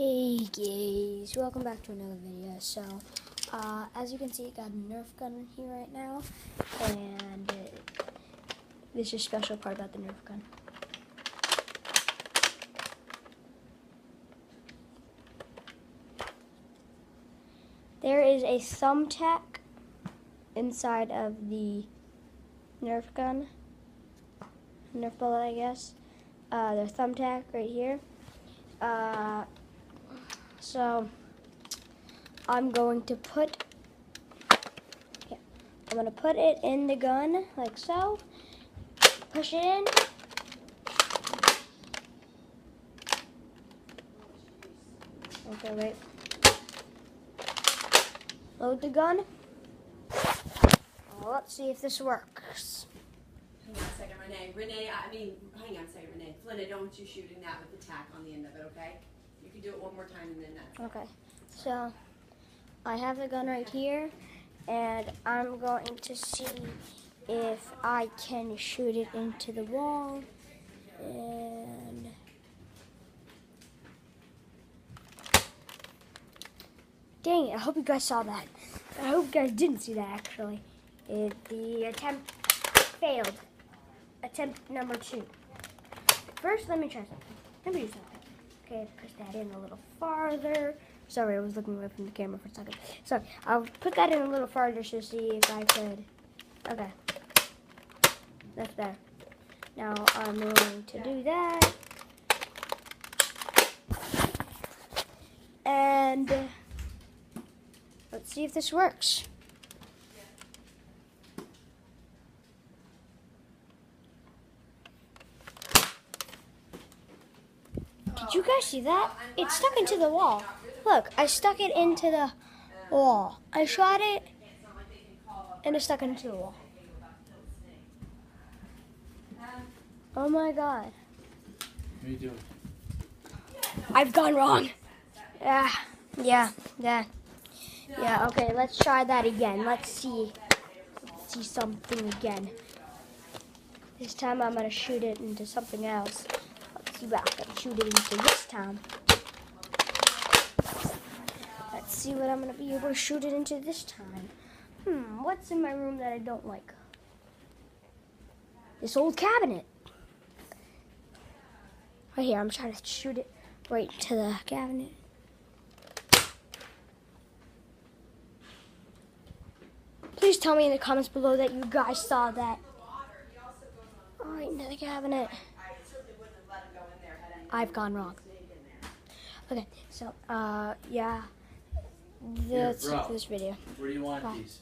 Hey guys, welcome back to another video. So, as you can see, I got a Nerf gun in here right now, and this is a special part about the Nerf gun. There is a thumbtack inside of the Nerf gun, Nerf bullet, I guess. There's thumbtack right here. So I'm going to put it in the gun like so. Push it in. Okay, wait. Load the gun. Well, let's see if this works. Hang on a second, Renee. Hang on a second, Renee. Flinta, don't want you shooting that with the tack on the end of it, okay? You can do it one more time and then that's Okay. So I have the gun right here, and I'm going to see if I can shoot it into the wall. And dang it, I hope you guys saw that. I hope you guys didn't see that, actually. The attempt failed. Attempt number 2. First, let me try something. Let me do something. Okay, push that in a little farther. Sorry, I was looking away from the camera for a second. Sorry, I'll put that in a little farther to see if I could. Okay. That's better. Now I'm going to do that. And let's see if this works. Did you guys see that? It stuck into the wall. Look, I stuck it into the wall. I shot it, and it stuck into the wall. Oh my god. What are you doing? I've gone wrong. Yeah, okay, let's try that again. Let's see something again. This time I'm going to shoot it into something else. Let's see what I can shoot it into this time. Let's see what I'm going to be able to shoot it into this time. What's in my room that I don't like? This old cabinet. Right here, I'm trying to shoot it right to the cabinet. Please tell me in the comments below that you guys saw that. Right into the cabinet. I've gone wrong. Okay, so, yeah. That's it for this video. Where do you want Bye. these?